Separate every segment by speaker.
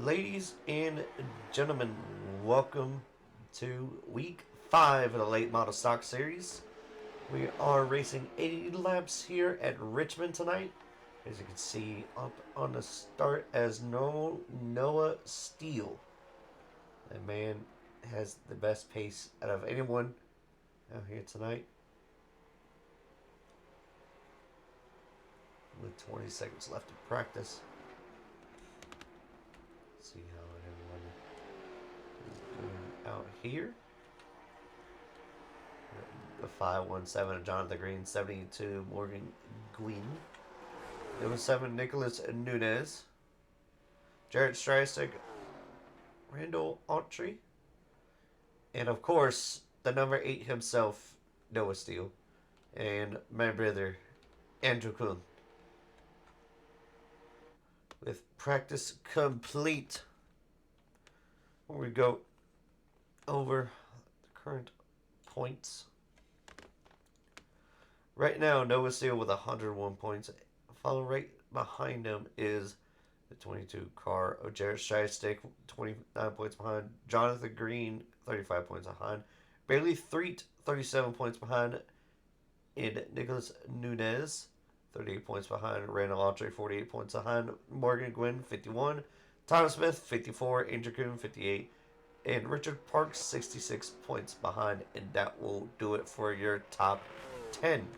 Speaker 1: Ladies and gentlemen, welcome to week 5 of the late model stock series. We are racing 80 laps here at Richmond tonight. As you can see up on the start as normal, Noah Steele. That man has the best pace out of anyone out here tonight. With 20 seconds left to practice. See how everyone is doing out here. The 517 of Jonathan Green, 72 Morgan Gwynn. Number 7 Nicholas Nunez. Jared Streisig, Randall Autry. And of course, the number 8 himself, Noah Steele. And my brother, Andrew Kuhn. With practice complete, we go over the current points. Right now, Noah Steele with 101 points. Following right behind him is the 22 car of Jared Shistick, 29 points behind. Jonathan Green, 35 points behind. Bailey Threet, 37 points behind. And Nicholas Nunez, 38 points behind. Randall Autry, 48 points behind. Morgan Gwynn, 51. Thomas Smith, 54. Andrew Kuhn, 58. And Richard Parks, 66 points behind. And that will do it for your top 10.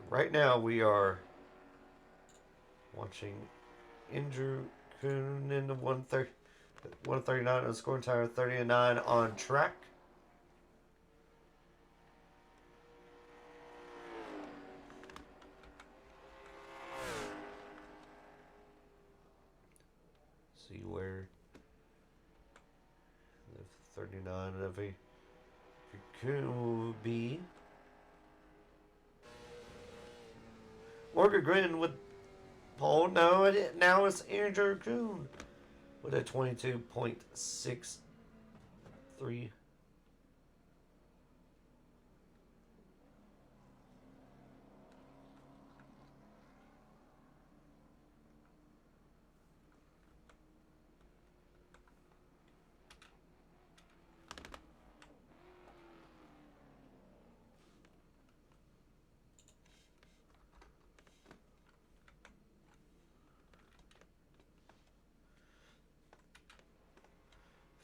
Speaker 1: Right now, we are watching Andrew Kuhn in the 139 on scoring time, 39 on track. See where the 39 of a Kuhn will be. Morgan Gwynn with pole. No, now it's Andrew Kuhn with a 22.63.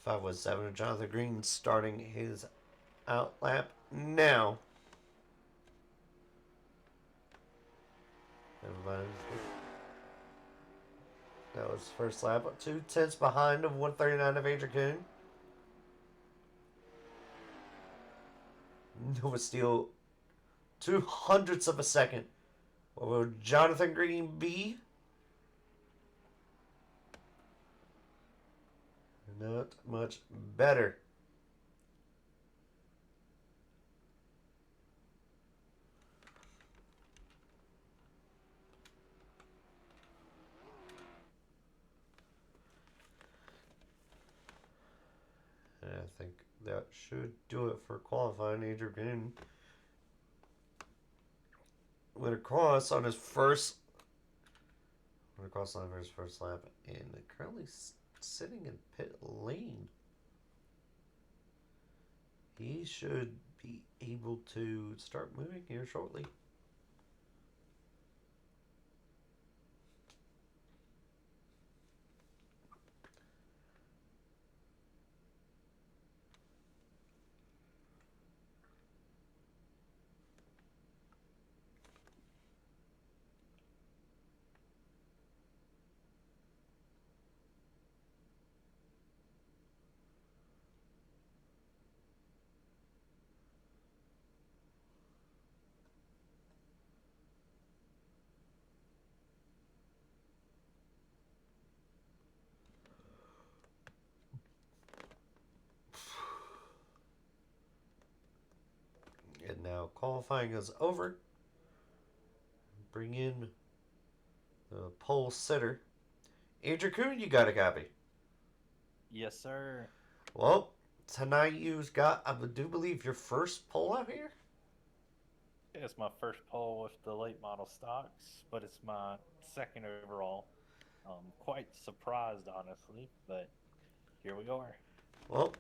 Speaker 1: Five was 7 of Jonathan Green starting his out lap now. Everybody. That was first lap. 2/10 behind of 139 of Andrew Kuhn. Nova Steele 200ths of a second. What will Jonathan Green be? Not much better. And I think that should do it for qualifying. Andrew Green went across on his first. Went across line for his first lap, and currently sitting in pit lane. He should be able to start moving here shortly. And now qualifying is over. Bring in the pole sitter. Andrew Kuhn, you got a copy?
Speaker 2: Yes, sir.
Speaker 1: Well, tonight you've got, I do believe, your first pole out here?
Speaker 2: It's my first poll with the late model stocks, but it's my second overall. Quite surprised, honestly, but here we are.
Speaker 1: Well,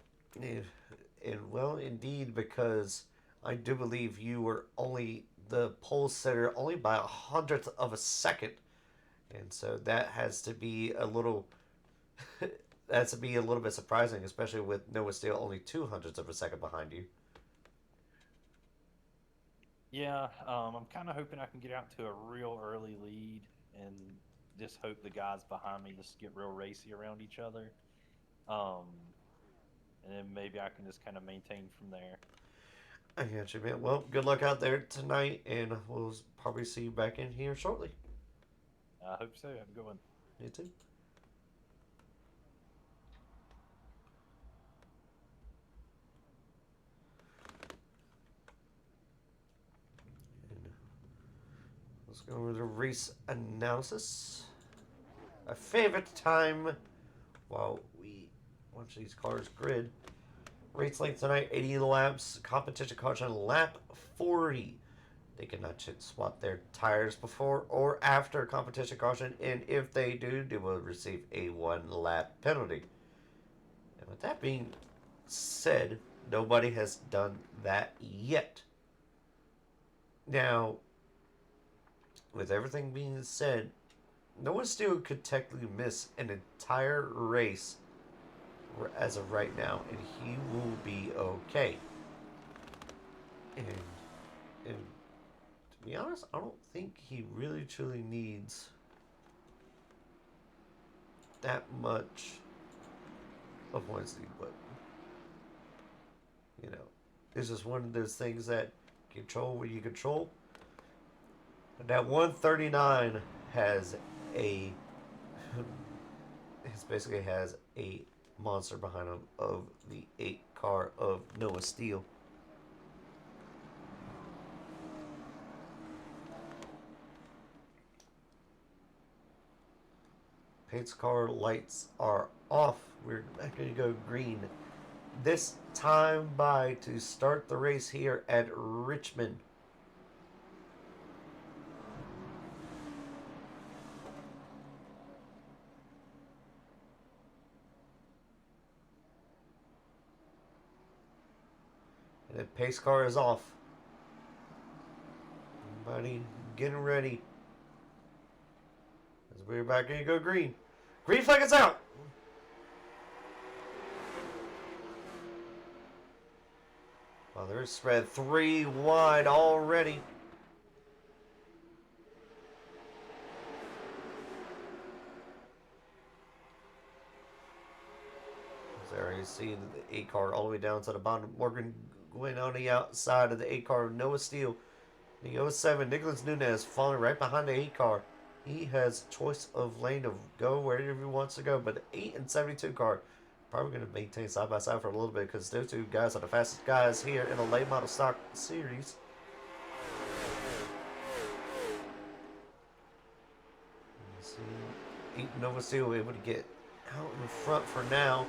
Speaker 1: eh, and well, indeed, because I do believe you were only the pole sitter only by 100th of a second, and so that has to be a little that's to be a little bit surprising, especially with Noah Steele only 200ths of a second behind you.
Speaker 2: Yeah, I'm kind of hoping I can get out to a real early lead and just hope the guys behind me just get real racy around each other. Um, and then maybe I can just kind of maintain from there.
Speaker 1: I got you, man. Well, good luck out there tonight, and we'll probably see you back in here shortly.
Speaker 2: I hope so. Have a good one.
Speaker 1: You too. And let's go over the race analysis. A favorite time while we watch these cars grid. Race length tonight 80 laps. Competition caution lap 40. They cannot swap their tires before or after competition caution, and if they do, they will receive a 1 lap penalty. And with that being said, nobody has done that yet. Now, with everything being said, no one still could technically miss an entire race as of right now, and he will be okay. And, and to be honest, I don't think he really truly needs that much of Wednesday, but you know, it's just one of those things that control what you control. And that 139 has a it basically has a monster behind him of the 8 car of Noah Steele. Pace car lights are off. We're not going to go green. This time by to start the race here at Richmond. And the pace car is off. Everybody getting ready. As we're about going to go green. Green flag is out. Well, they're spread 3 wide already. There you see the 8 car all the way down to the bottom. Morgan going on the outside of the 8 car. Noah Steele. The 07, Nicholas Nunez falling right behind the 8 car. He has choice of lane to go wherever he wants to go. But the 8 and 72 car probably going to maintain side by side for a little bit because those 2 guys are the fastest guys here in the late model stock series. See, 8 Nova Steel able to get out in front for now.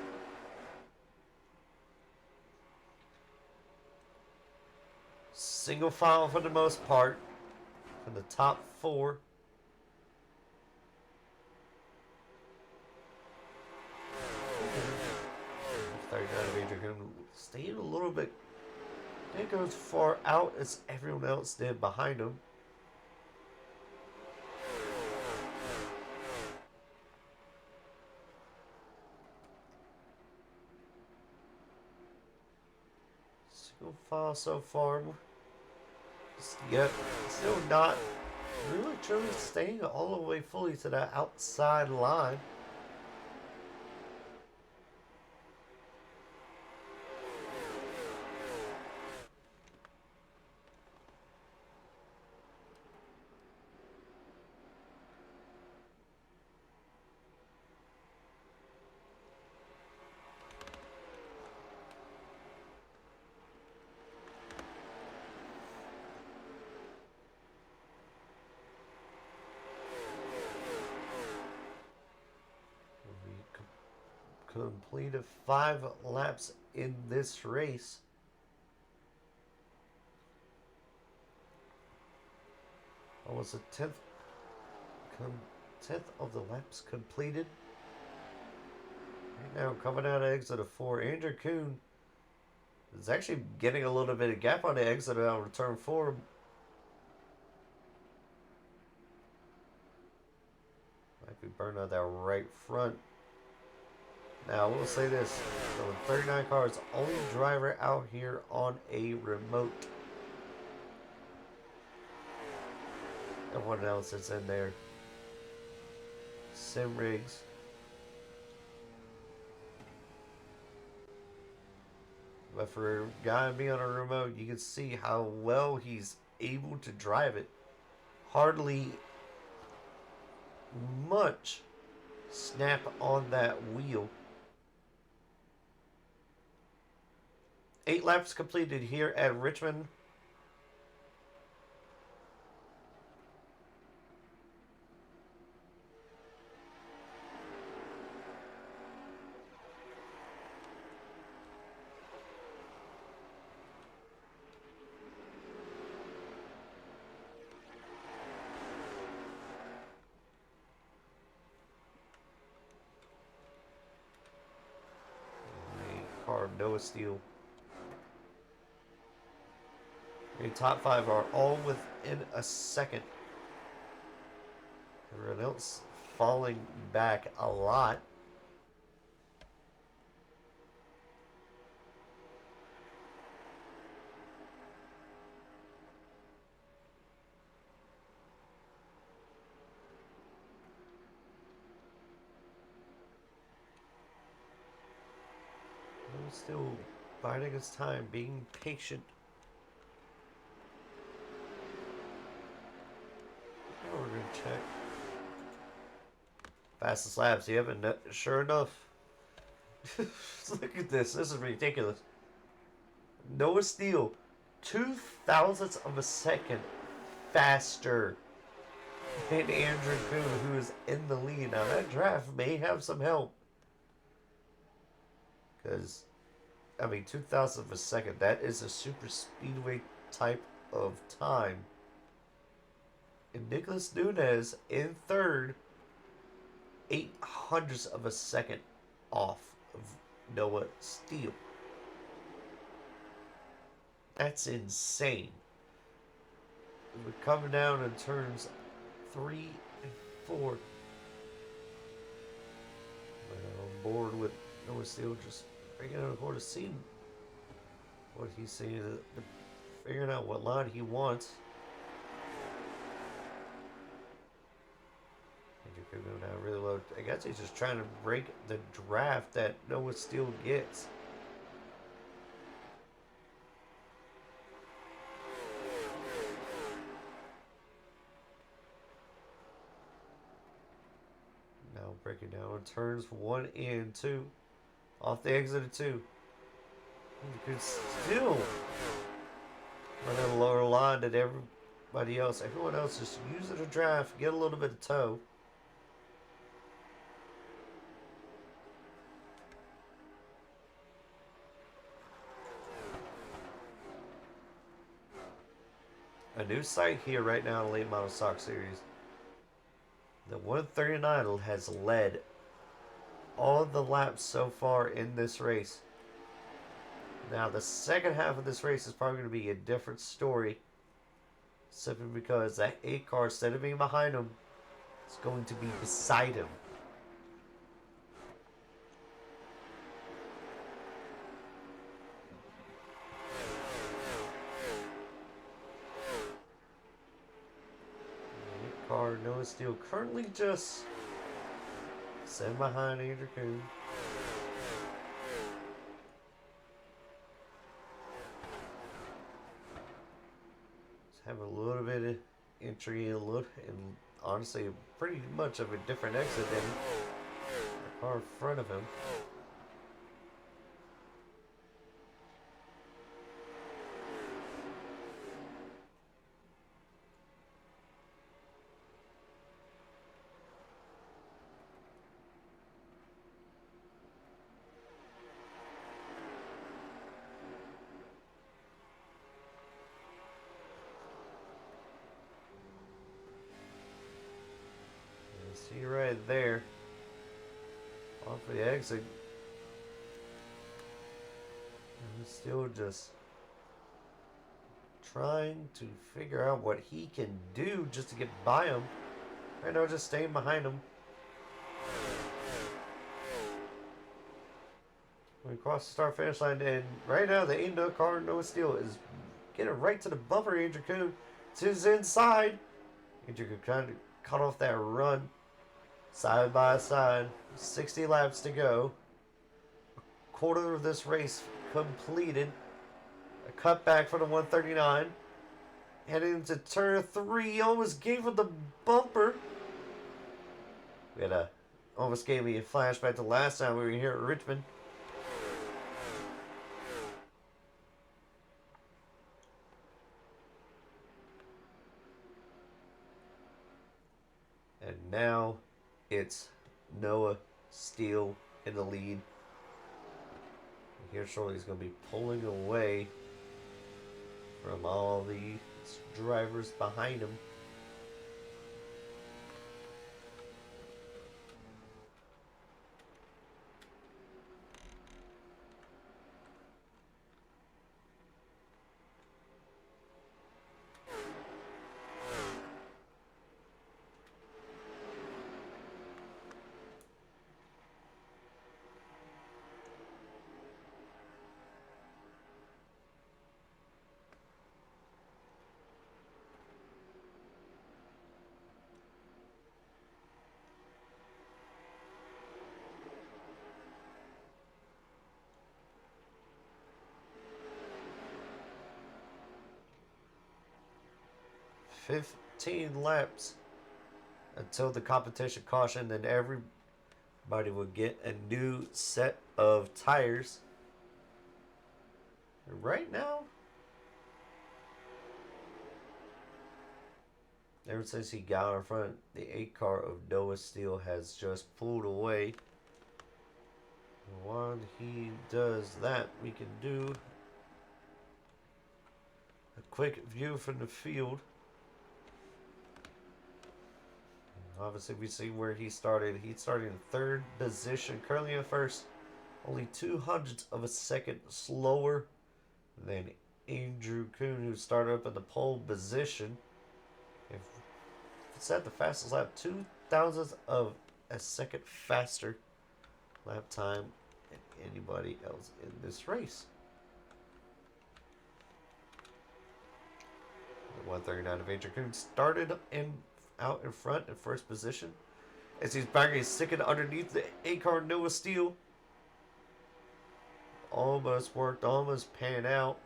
Speaker 1: Single file for the most part for the top 4. Staying a little bit. Didn't go as far out as everyone else did behind him. Single file so far. Yep, still not really truly staying all the way fully to the outside line. We completed 5 laps in this race. Almost a tenth of the laps completed. Right now, coming out of exit of 4, Andrew Kuhn is actually getting a little bit of gap on the exit out of turn 4. Might be burning out that right front. Now, we'll say this. So, 39 cars, only driver out here on a remote. Everyone else is in there. Sim rigs. But for a guy being on a remote, you can see how well he's able to drive it. Hardly much snap on that wheel. 8 laps completed here at Richmond. Car Noah Steele. The top 5 are all within a second. Everyone else falling back a lot. Noah still biding his time, being patient. We're gonna check. Fastest laps, yeah, but sure enough. Look at this. This is ridiculous. Noah Steele, 0.02 of a second faster than Andrew Kuhn, who is in the lead. Now, that draft may have some help. Because, I mean, 0.02 of a second, that is a super speedway type of time. And Nicholas Nunez in third, 0.08 of a second off of Noah Steele. That's insane. We're coming down in turns 3 and 4. I'm on board with Noah Steele just bringing out a quarter, seeing what he's seeing, figuring out what line he wants. Andrew Kuhn now really low. I guess he's just trying to break the draft that Noah Steele gets. Now breaking down turns 1 and 2. Off the exit of 2. You could still run a lower line than everybody else. Everyone else is using a draft, get a little bit of toe. A new sight here right now in the late model stock series. The 139 has led all the laps so far in this race. Now, the second half of this race is probably going to be a different story. Simply because that 8 car, instead of being behind him, is going to be beside him. The 8 car, Noah Steele, currently just sitting behind Andrew Kuhn. Have a little bit of entry and honestly pretty much of a different exit than the car in front of him. See right there. Off the exit. And he's still just trying to figure out what he can do just to get by him. Right now, just staying behind him. We cross the start finish line, and right now the ain't no car, no steel is getting right to the bumper. Andrew Kuhn to his inside. Andrew Kuhn trying to cut off that run. Side by side, 60 laps to go. Quarter of this race completed. A cutback for the 139. Heading into turn 3, almost gave him the bumper. We had almost gave me a flashback to last time we were here at Richmond. And now it's Noah Steele in the lead. Here shortly he's going to be pulling away from all the drivers behind him. "15 laps until the competition caution, then everybody will get a new set of tires." And right now, ever since he got in front, the 8 car of Noah Steele has just pulled away. And while he does that, we can do a quick view from the field. Obviously, we see where he started. He started in 3rd position, currently in 1st. Only 0.02 of a second slower than Andrew Kuhn, who started up in the pole position. If it's at the fastest lap, 0.02 of a second faster lap time than anybody else in this race. The 139 of Andrew Kuhn started out in front in 1st position. As he's banging his second underneath the 8 car Noah Steele. Almost worked, almost panned out.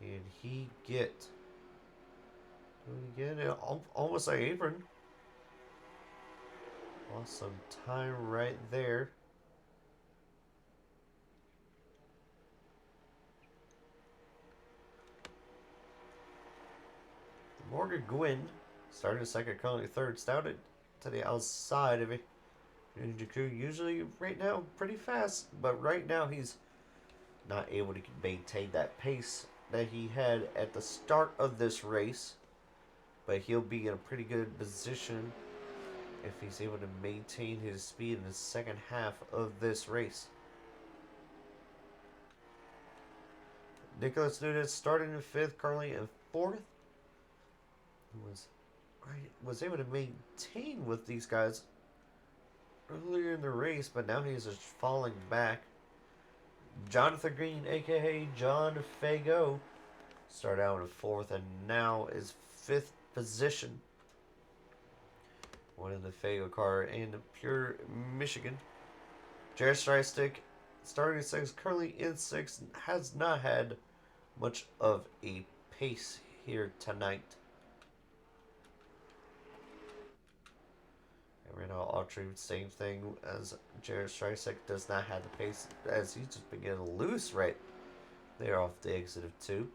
Speaker 1: And he get almost an apron. Lost some time right there. Morgan Gwynn started 2nd, currently 3rd, started to the outside of it. Jakku usually right now pretty fast, but right now he's not able to maintain that pace that he had at the start of this race. But he'll be in a pretty good position if he's able to maintain his speed in the second half of this race. Nicholas Nunez started in 5th, currently in 4th. Was able to maintain with these guys earlier in the race, but now he's just falling back. Jonathan Green, aka John Fago, started out in 4th and now is 5th position. One in the Fago car in pure Michigan. Jared Strystick starting 6th, currently in 6th, has not had much of a pace here tonight. Right now, Autry, same thing as Jared Strysick, does not have the pace as he's just been getting loose right there off the exit of 2.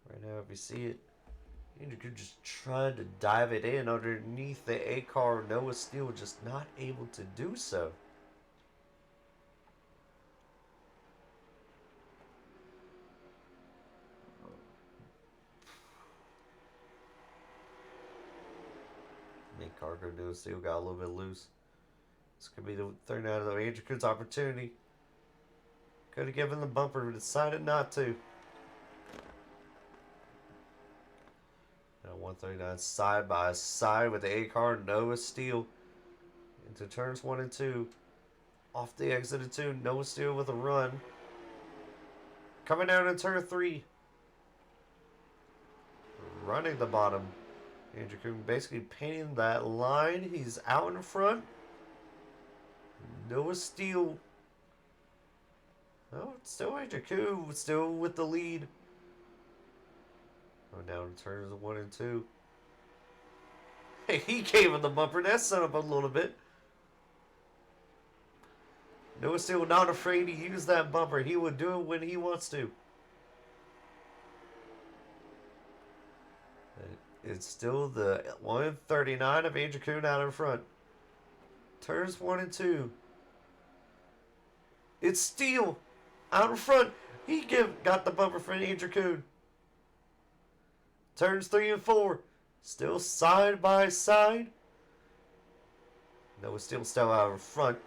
Speaker 1: Right now, if you see it, Andrew Coon just trying to dive it in underneath the A car. Noah Steele just not able to do so. Nick Cargo Noah Steele got a little bit loose. This could be the 39 of Andrew Coon's opportunity. Could have given the bumper, but decided not to. Now 139 side by side with the A car, Noah Steele into turns 1 and 2. Off the exit of 2, Noah Steele with a run. Coming down in turn 3. Running the bottom. Andrew Coon basically painting that line. He's out in front. Noah Steele. Oh, it's still Andrew Coon, still with the lead. Going down in turns 1 and 2. Hey, he gave him the bumper. That set up a little bit. Noah Steele not afraid to use that bumper. He will do it when he wants to. It's still the 139 of Andrew Coon out in front. Turns 1 and 2. It's Steele out in front. He got the bumper for Andrew Coon. Turns 3 and 4. Still side by side. Noah Steele still out in front.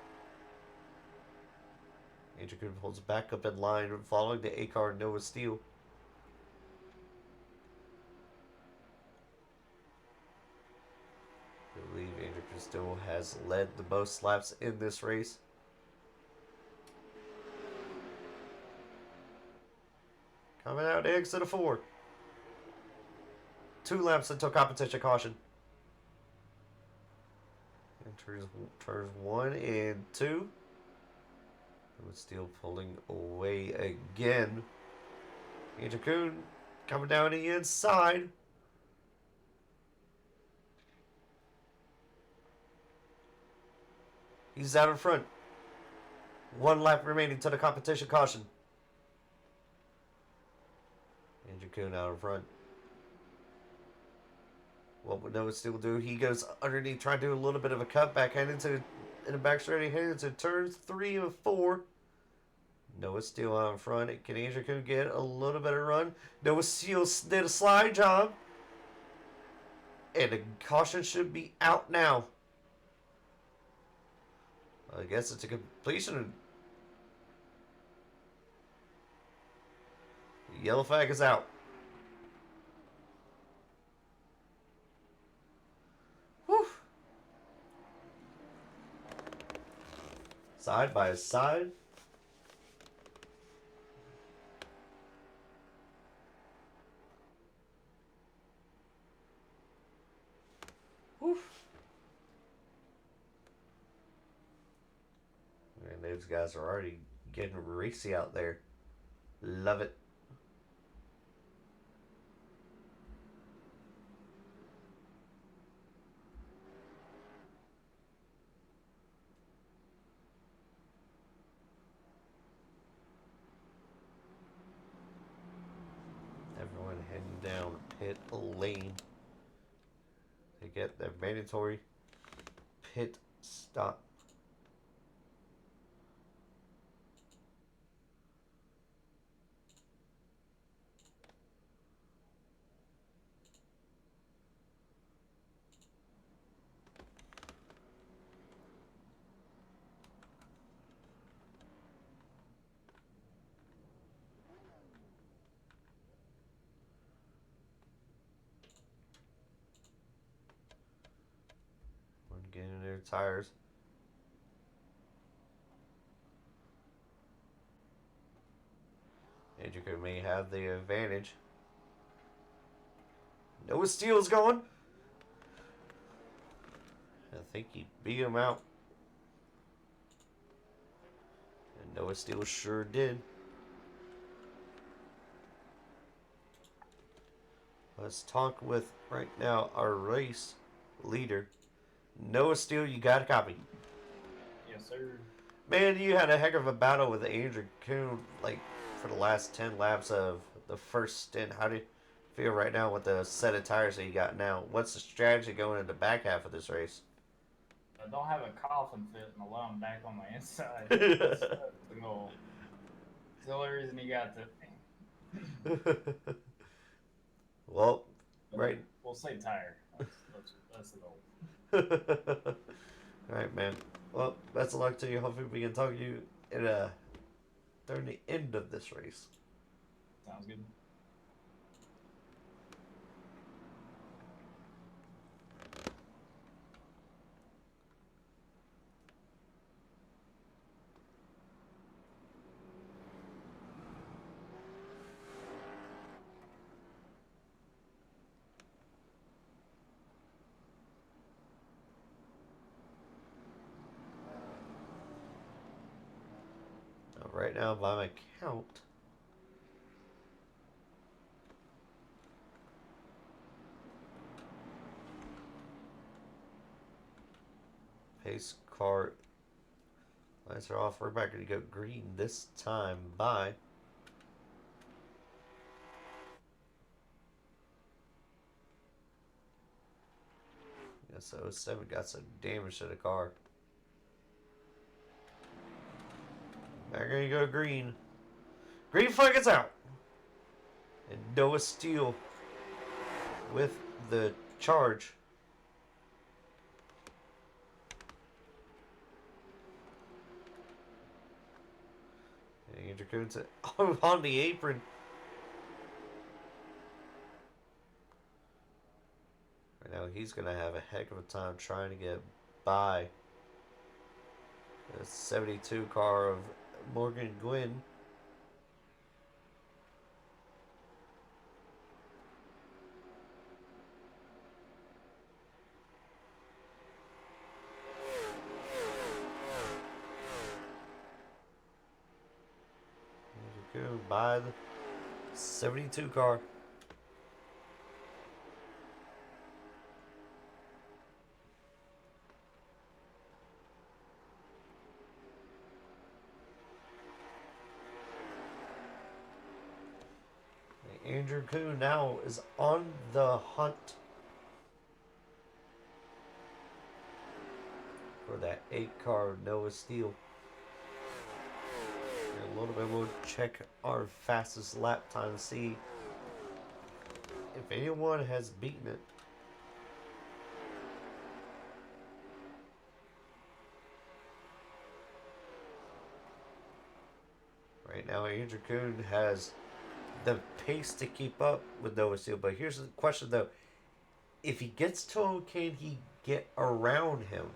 Speaker 1: Andrew Coon holds back up in line, following the A car Noah Steele. I believe Andrew Coon still has led the most laps in this race. Coming out exit of 4. 2 laps until competition caution. And turns 1 and 2. Steele pulling away again. Andrew Coon coming down the inside. He's out in front. 1 lap remaining to the competition caution. Andrew Coon out in front. What would Noah Steele do? He goes underneath, trying to do a little bit of a cutback, heading to in the back straight, heading into turns 3 and 4. Noah Steele out in front. Can Andrew Coon get a little bit of run? Noah Steele did a slide job. And the caution should be out now. I guess it's a completion. The yellow flag is out. Whew. Side by side. Whew. Man, those guys are already getting racy out there. Love it. Everyone heading down pit lane to get their mandatory pit stop. Getting their tires. Andrew Coon may have the advantage. Noah Steele's going. I think he beat him out. And Noah Steele sure did. Let's talk with, right now, our race leader. Noah Steele, you got a copy.
Speaker 2: Yes, sir.
Speaker 1: Man, you had a heck of a battle with Andrew Coon, like, for the last 10 laps of the first stint. How did you feel right now with the set of tires that you got now? What's the strategy going in the back half of this race?
Speaker 3: I don't have a coffin fit and allow him back on my inside. That's the goal. It's the only reason he got to.
Speaker 1: Well,
Speaker 3: But
Speaker 1: right.
Speaker 3: we'll say tire. That's the goal.
Speaker 1: All right, man. Well, best of luck to you. Hopefully, we can talk to you in during the end of this race.
Speaker 3: Sounds good.
Speaker 1: Right now, by my count, pace car lights are off. We're back to go green this time by. Yes, 07 got some damage to the car. They're gonna go green. Green flag is out. And Noah Steele with the charge. And Andrew Coons on the apron. Right now he's gonna have a heck of a time trying to get by the 72 car of Morgan Gwynn. Andrew Coon by the 72 car. Andrew Kuhn now is on the hunt for that 8 car Noah Steele. In a little bit, we'll check our fastest lap time to see if anyone has beaten it. Right now, Andrew Kuhn has the pace to keep up with Noah Steele. But here's the question, though. If he gets to him, can he get around him?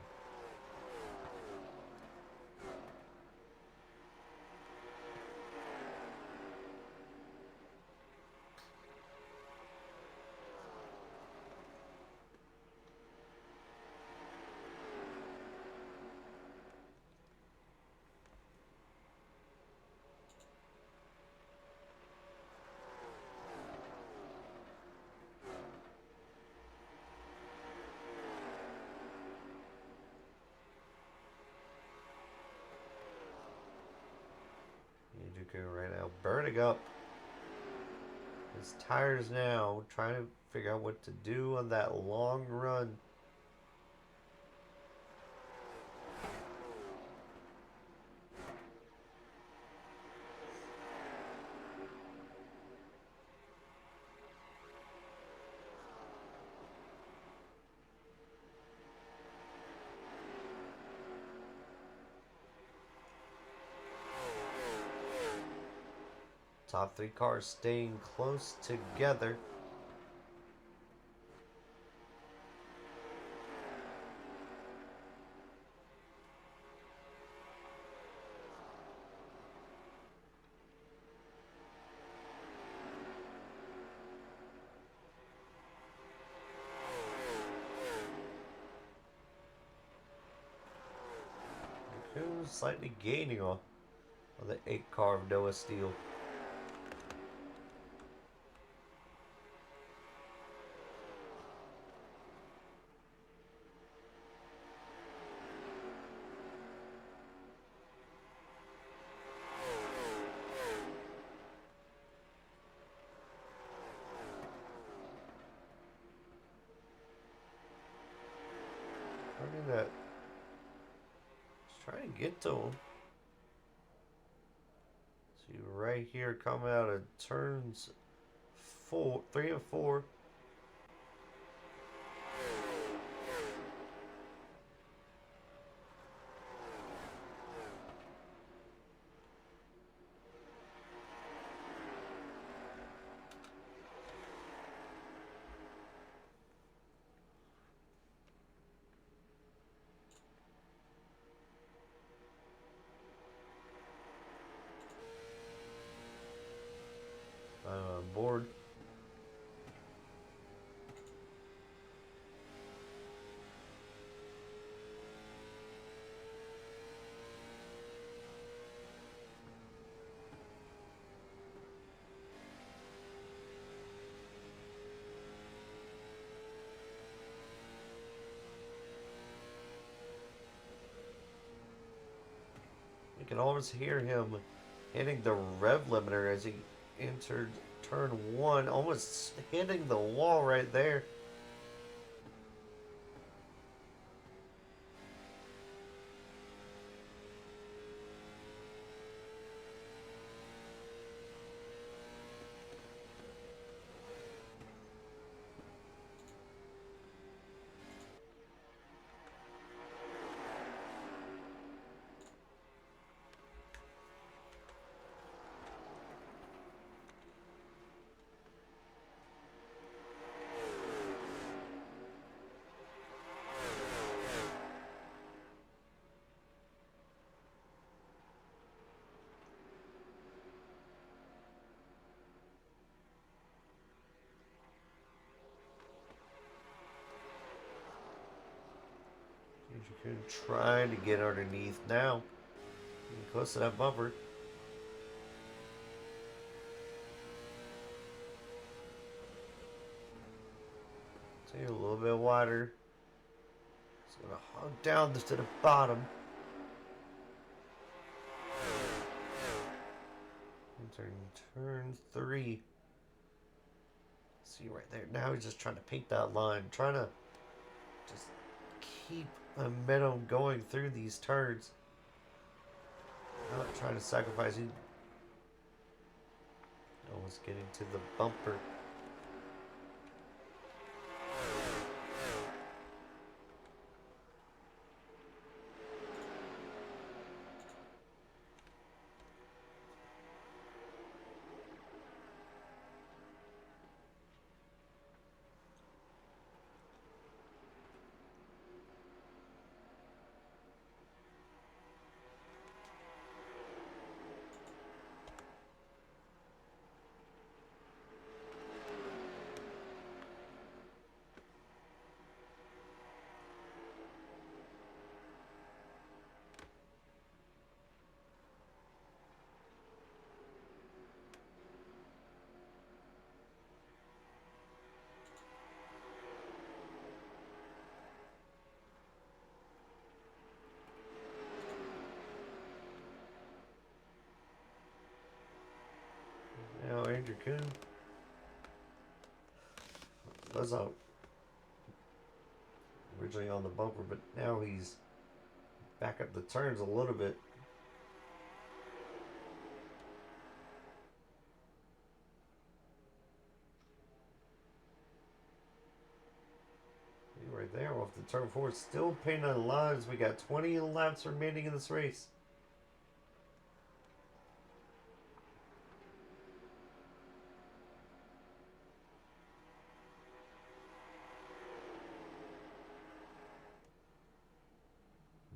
Speaker 1: Andrew Kuhn right now burning up his tires now, trying to figure out what to do on that long run. Top 3 cars staying close together. Who's slightly gaining on the 8 car of Noah Steele. Turning that. Just trying to get to him. See right here, coming out of turns 3 and 4. Board. You can almost hear him hitting the rev limiter as he entered turn 1, almost hitting the wall right there. Trying to get underneath now. Getting close to that bumper. Take it a little bit wider. It's gonna hug down to the bottom. Entering turn 3. See right there. Now he's just trying to paint that line. Trying to just keep momentum going through these turns. Not trying to sacrifice. He almost getting to the bumper. Now Andrew Kuhn was originally on the bumper, but now he's back up the turns a little bit. Right there off the turn 4, still painting on the lines. We got 20 laps remaining in this race.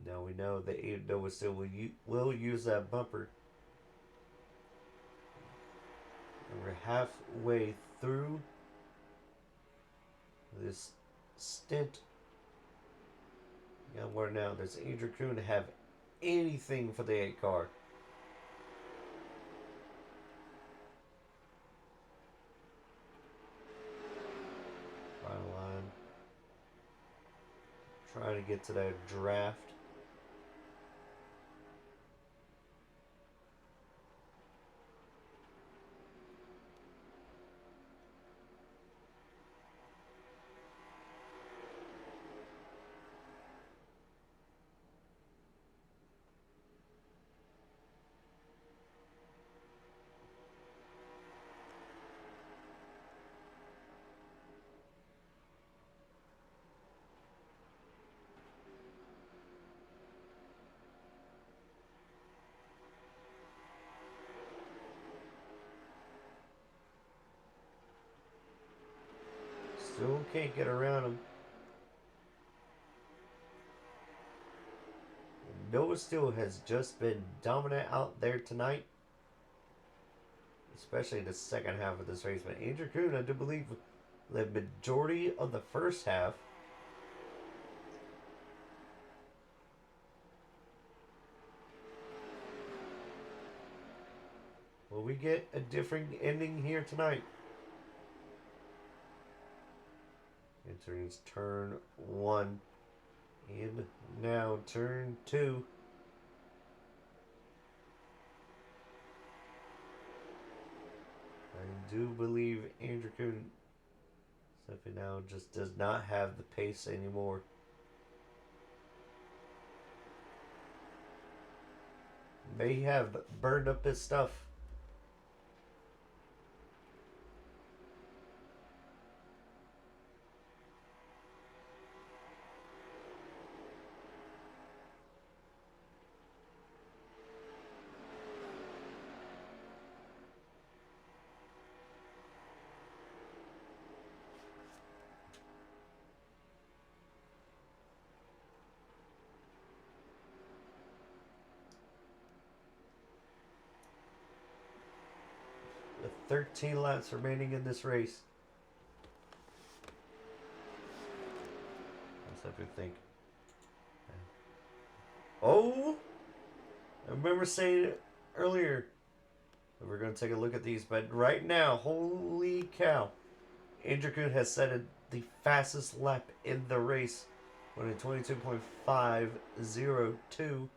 Speaker 1: Now we know that Nova still will use that bumper. And we're halfway through this stint. Yeah, where now does Andrew Kuhn have anything for the 8 car? Final line. Trying to get to that draft. can't get around him. Noah Steele has just been dominant out there tonight, especially in the second half of this race. But Andrew Kuhn, I do believe, the majority of the first half. Will we get a different ending here tonight? Entering turn 1. And now turn 2. I do believe Andrew Kuhn simply now just does not have the pace anymore. May have burned up his stuff. With 13 laps remaining in this race. Let's have to think. Oh! I remember saying it earlier. We're going to take a look at these, but right now, holy cow. Andrew Kuhn has set the fastest lap in the race, running 22.502.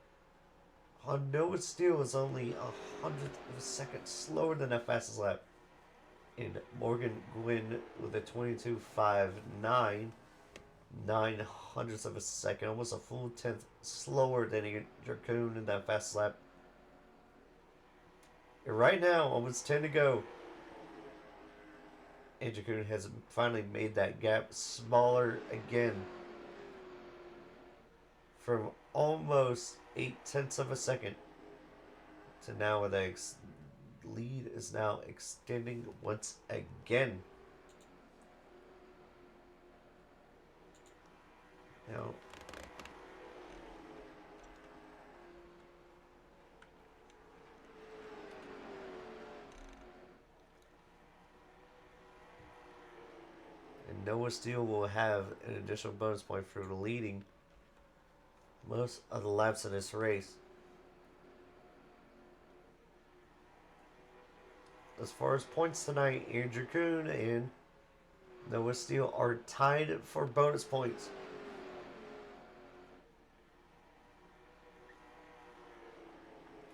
Speaker 1: Noah Steele is only 100th of a second slower than that fastest lap. And Morgan Gwynn with a 22.59, 900ths of a second, almost a full 10th slower than Andrew Kuhn in that fast lap. And right now, almost 10 to go. Andrew Kuhn has finally made that gap smaller again. From almost 0.8 of a second to now where the lead is now extending once again. Now, and Noah Steele will have an additional bonus point for leading most of the laps of this race. As far as points tonight, Andrew Kuhn and Noah Steele are tied for bonus points.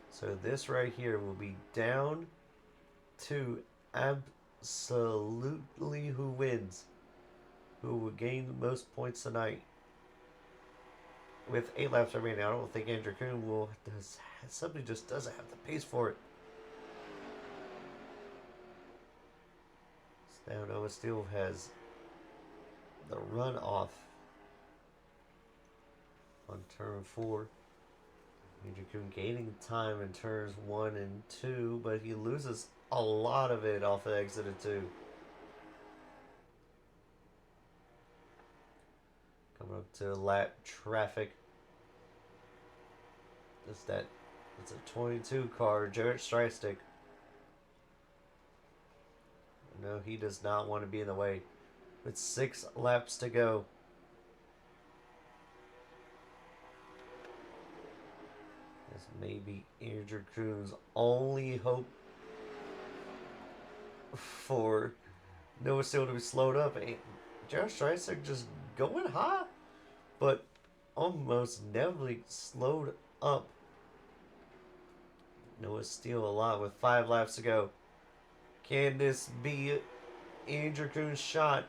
Speaker 1: So this right here will be down to absolutely who wins, who will gain the most points tonight. With 8 laps remaining, I don't think Andrew Kuhn will. Simply just doesn't have the pace for it. So now Noah Steele has the run off on turn 4. Andrew Kuhn gaining time in turns 1 and 2, but he loses a lot of it off of exit of 2. Coming up to lap traffic. It's a 22 car, Jarrett Strystick. No, he does not want to be in the way. With 6 laps to go. This may be Andrew Kuhn's only hope for Noah Steele to be slowed up. Jarrett Strystick just going high, but almost never slowed up. Noah Steele a lot with 5 laps to go. Can this be Andrew Kuhn's shot?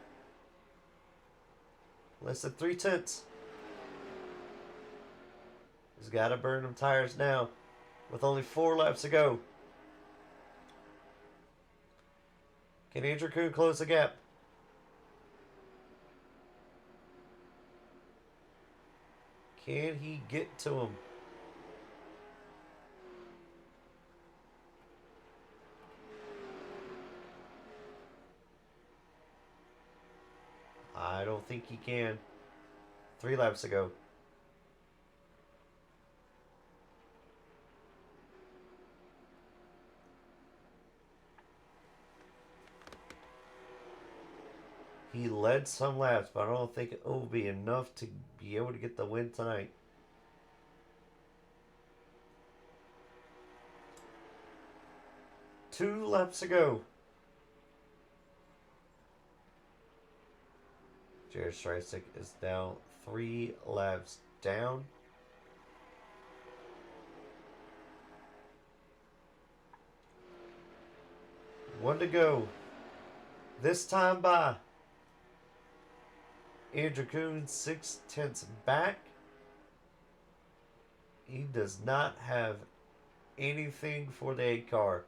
Speaker 1: Less than 0.3. He's got to burn them tires now with only 4 laps to go. Can Andrew Kuhn close the gap? Can he get to him? think he can. 3 laps ago. He led some laps, but I don't think it will be enough to be able to get the win tonight. Two laps ago. Jared Streisig is now 3 laps down. One to go. This time by Andrew Kuhn, 6/10 back. He does not have anything for the 8 car.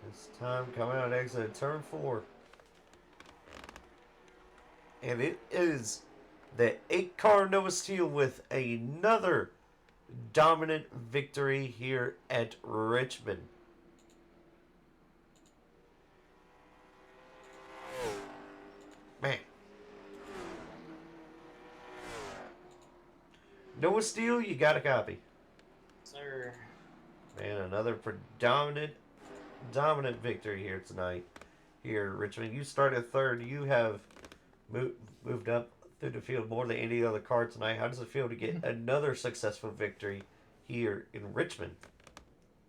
Speaker 1: This time coming out exit of turn 4. And it is the 8 car Noah Steele with another dominant victory here at Richmond. Man. Noah Steele, you got a copy.
Speaker 3: Sir.
Speaker 1: Man, another dominant victory here tonight. Here at Richmond. You started third. You have moved up through the field more than any other car tonight. How does it feel to get another successful victory here in Richmond?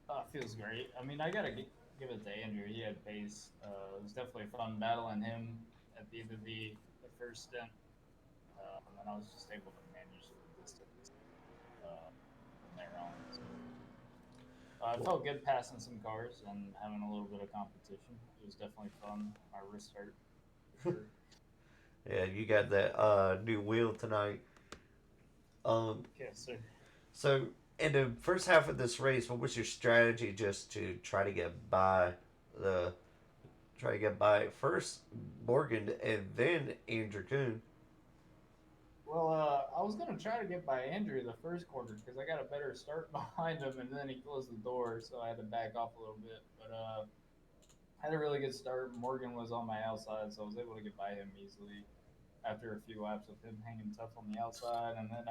Speaker 3: It feels great. I mean, I gotta give it to Andrew. He had pace. It was definitely fun battling him at the end of the first stint. And then I was just able to manage the distance from there on. So, it felt good passing some cars and having a little bit of competition. It was definitely fun. My wrist hurt. For sure.
Speaker 1: Yeah, you got that new wheel tonight.
Speaker 3: Yes, sir.
Speaker 1: So in the first half of this race, what was your strategy just to try to get by first Morgan and then Andrew Kuhn?
Speaker 3: Well, I was gonna try to get by Andrew the first quarter because I got a better start behind him, and then he closed the door, so I had to back off a little bit. But I had a really good start. Morgan was on my outside, so I was able to get by him easily after a few laps of him hanging tough on the outside, and then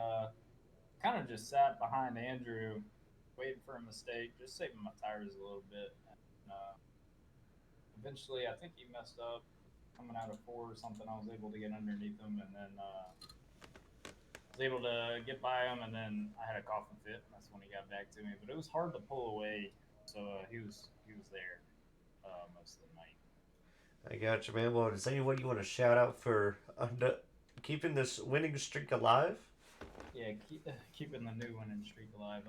Speaker 3: kind of just sat behind Andrew, waiting for a mistake, just saving my tires a little bit. And, eventually, I think he messed up coming out of 4 or something. I was able to get underneath him, and then was able to get by him, and then I had a coughing fit, and that's when he got back to me. But it was hard to pull away, so he was there most of the night.
Speaker 1: I got you, man. Well, is anyone you want to shout out for keeping this winning streak alive?
Speaker 3: Yeah, keeping the new winning streak alive.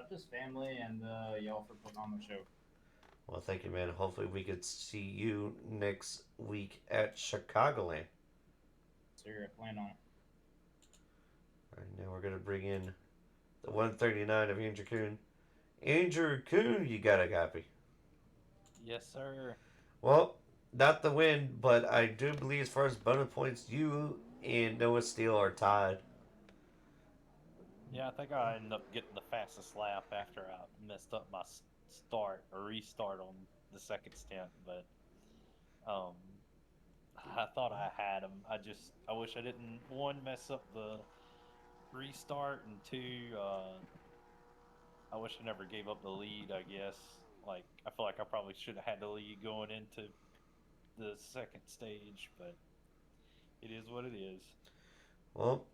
Speaker 3: Just family and y'all for putting on the show.
Speaker 1: Well, thank you, man. Hopefully, we could see you next week at Chicagoland.
Speaker 3: Sir, I plan on it.
Speaker 1: All right, now we're gonna bring in the 139 of Andrew Kuhn. Andrew Kuhn, you got a copy.
Speaker 2: Yes, sir.
Speaker 1: Well, not the win, but I do believe as far as bonus points, you and Noah Steele are tied.
Speaker 2: Yeah, I think I ended up getting the fastest lap after I messed up my restart on the second stint. But um, I thought I had him. I wish I didn't, one, mess up the restart, and two, I wish I never gave up the lead. I guess like I feel like I probably should have had the lead going into the second stage, but it is what it is.
Speaker 1: Well,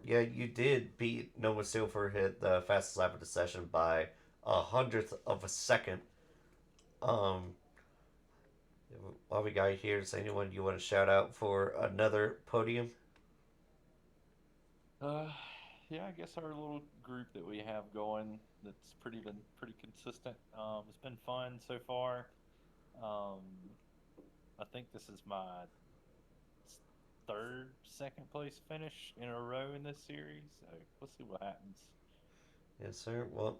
Speaker 1: you did beat Noah Steele for hit the fastest lap of the session by 100th of a second. While we got here, is anyone you want to shout out for another podium?
Speaker 2: Uh, yeah, I guess our little group that we have going that's been pretty consistent. It's been fun so far. Um, I think this is my second place finish in a row in this series. So we'll see what happens.
Speaker 1: Yes, sir. Well,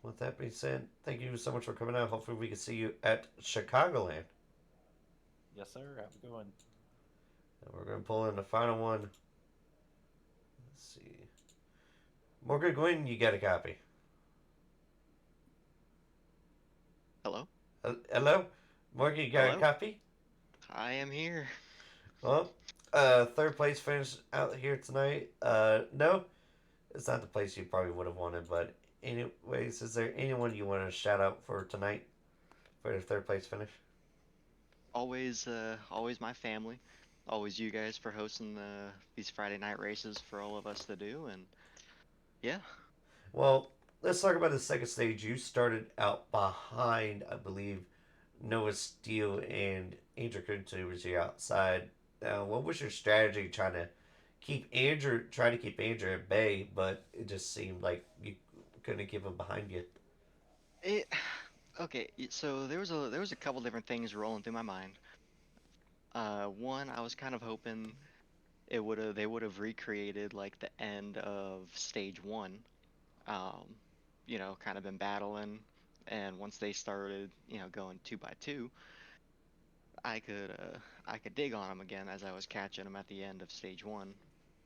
Speaker 1: with that being said, thank you so much for coming out. Hopefully, we can see you at Chicagoland.
Speaker 2: Yes, sir. Have a good one.
Speaker 1: And we're going to pull in the final one. Let's see. Morgan, go ahead and you get a copy.
Speaker 4: Hello?
Speaker 1: Hello? Morgan, you got a
Speaker 4: Hello?
Speaker 1: copy?
Speaker 4: I am here.
Speaker 1: Well, third place finish out here tonight. No, it's not the place you probably would have wanted, but anyways, is there anyone you want to shout out for tonight for the third place finish?
Speaker 4: Always my family. Always you guys for hosting these Friday night races for all of us to do, and yeah.
Speaker 1: Well, let's talk about the second stage. You started out behind, I believe, Noah Steele and Andrew Kuntu was your outside. Now, what was your strategy trying to keep Andrew at bay, but it just seemed like you couldn't keep him behind you.
Speaker 4: It okay, so there was a couple different things rolling through my mind. One, I was kind of hoping they would have recreated like the end of stage one. Um, kind of been battling, and once they started, going two by two, I could uh I could dig on them again as I was catching them at the end of stage one.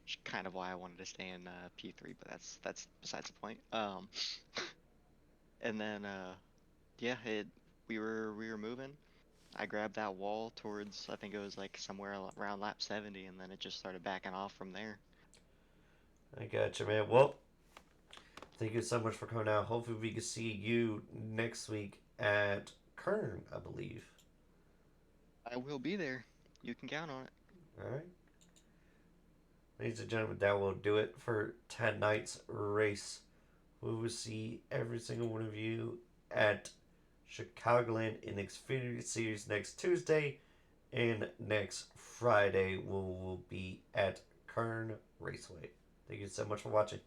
Speaker 4: Which is kind of why I wanted to stay in P3, but that's besides the point. And then yeah, it we were moving. I grabbed that wall towards I think it was like somewhere around lap 70, and then it just started backing off from there.
Speaker 1: I got you, man. Well, thank you so much for coming out. Hopefully, we can see you next week at Kern, I believe.
Speaker 4: I will be there. You can count on it.
Speaker 1: All right. Ladies and gentlemen, that will do it for tonight's race. We will see every single one of you at Chicagoland in Xfinity Series next Tuesday, and next Friday we will be at Kern Raceway. Thank you so much for watching.